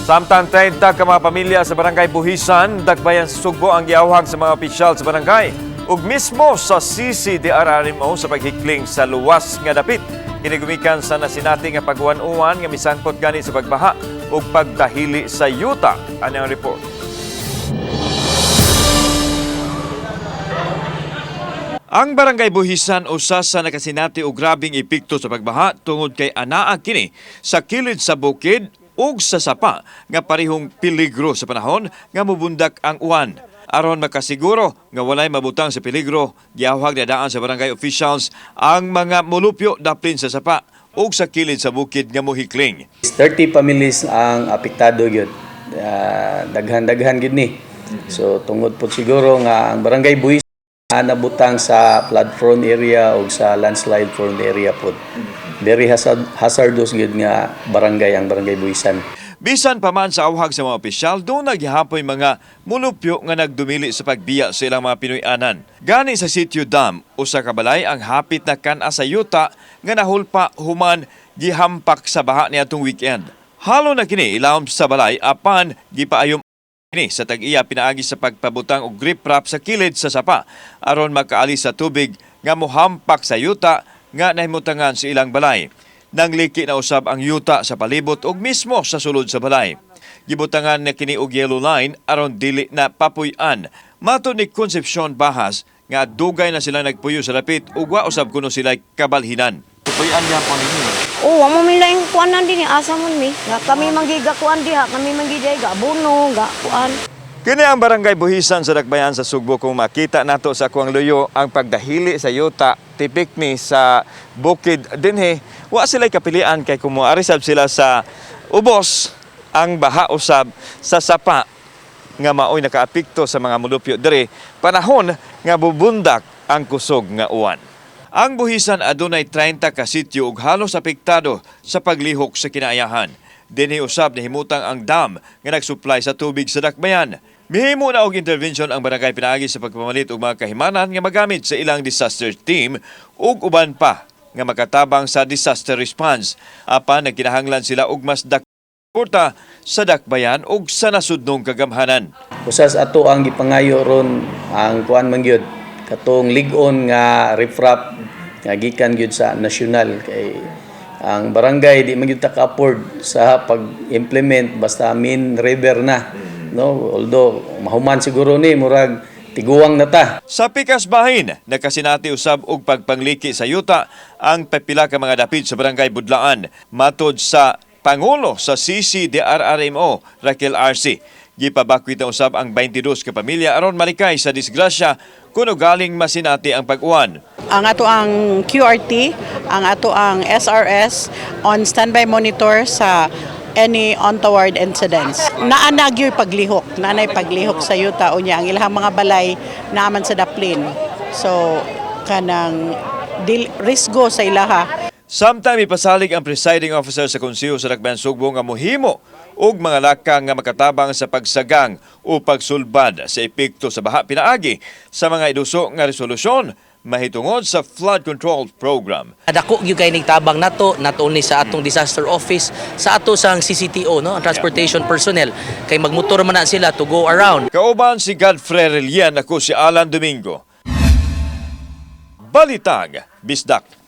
Samtang 30 ka mga pamilya sa barangay Buhisan, Dakbayan sa Sugbo ang giawhag sa mga opisyal sa barangay ug mismo sa CCDRRMO sa paghikling sa luwas nga dapit. Kinigumikan sa nasinati nga pagwan-uwan nga misangpot gani sa pagbaha ug pagdahili sa yuta. Ano ang report? Ang barangay Buhisan usa sa nakasinati og grabing epekto sa pagbaha tungod kay anaa kini sa kilid sa bukid ug sa sapa nga parehong peligro sa panahon nga mubundak ang uwan. Aron makasiguro nga walay mabutang sa peligro, giawhag na daan sa barangay officials ang mga molupyo daplin sa sapa ug sa kilid sa bukid nga mohikling. 30 families ang apektado gyud. Daghan-daghan gid ni. So tungod po siguro nga ang barangay Buhisan nabutang sa flood prone area o sa landslide prone area po. Very hazardous gid nga barangay ang barangay Buhisan. Bisan pa man sa awhag sa mga opisyal, doon naghihapoy mga mulupyo nga nagdumili sa pagbiya sa ilang mga Pinoy-anan. Gani sa Sitio Dam, usa ka balay ang hapit na kan-a sa yuta nga nahulpa human gihampak sa baha niadtong weekend. Halo na kini ilawom sa balay apan gipaayom kini sa tag-iya pinaagi sa pagpabutang og grip wrap sa kilid sa sapa aron makaalis sa tubig nga mohampak sa yuta nga nahimutangan sa ilang balay. Nangliki na usab ang yuta sa palibot ug mismo sa sulod sa balay. Gibutangan na kini og yellow line aron dili na papuy-an. Mato ni Concepcion Bahas nga dugay na sila nagpuyo sa lapit ug wa usab kuno sila kabalhinan. Puy-an gyapon ninyo. Oo, amo mi laing kuanan din asa mon mi. Nga kami manggiga kuan diha, kami manggiday ga buno, ga kuan. Kini ang barangay Buhisan sa Dakbayan sa Sugbo. Kung makita nato sa kuang luyo ang pagdahili sa yuta tipik ni sa bukid dinhi, wa sila kapilian kay kung moarisab sila sa ubos ang baha usab sa sapa nga maoy nakaapekto sa mga mulupyo diri panahon nga bubundak ang kusog nga uwan. Ang Buhisan adunay 30 ka sityo ug halos apektado sa paglihok sa kinaayahan. Dinhi usab nahimutang ang dam nga nagsupply sa tubig sa Dakbayan. Mihimo na og intervention ang barangay pinaagi sa pagpamalit og mga kahimanan nga magamit sa ilang disaster team ug uban pa nga makatabang sa disaster response. Apan nagkinahanglan sila og mas suporta sa Dakbayan ug sa nasudnong kagamhanan. Usas ato ang gipangayo ron ang kuan man gyud katong lig-on nga riprap nga gikan gyud sa nasyonal kay ang barangay di man gyud ta ka-afford sa pag-implement basta main river na, no, although mahuman siguro ni murag tiguang na ta. Sa pikas bahin nakasinati usab og pagpangliki sa yuta ang pipila ka mga dapit sa barangay Budlaan matod sa Pangulo sa CCDRRMO Raquel Arce. Gipabakwit na usab ang 22 ka pamilya aron malikay sa disgrasya kuno galing masinati ang pag-uwan. Ang ato ang QRT, ang ato ang SRS on standby monitor sa any untoward incidents. Naanag yung paglihok, naanay paglihok sa yuta unya ang ilang mga balay naman sa daplin. So kanang risgo sa ilaha. Samtang mipasalig ang presiding officer sa Konseho sa Dakbayan Sugbo nga mohimo og mga lakang nga makatabang sa pagsagang o pagsulbad sa epekto sa baha pinaagi sa mga iduso nga resolusyon mahitungod sa flood control program. Dako gyud kay nigtabang nato not only sa atong disaster office sa ato sang CCTO, no, ang transportation personnel kay magmotor man na sila to go around. Kauban si Godfrey Relian, ako si Alan Domingo. Balitag Bisdak.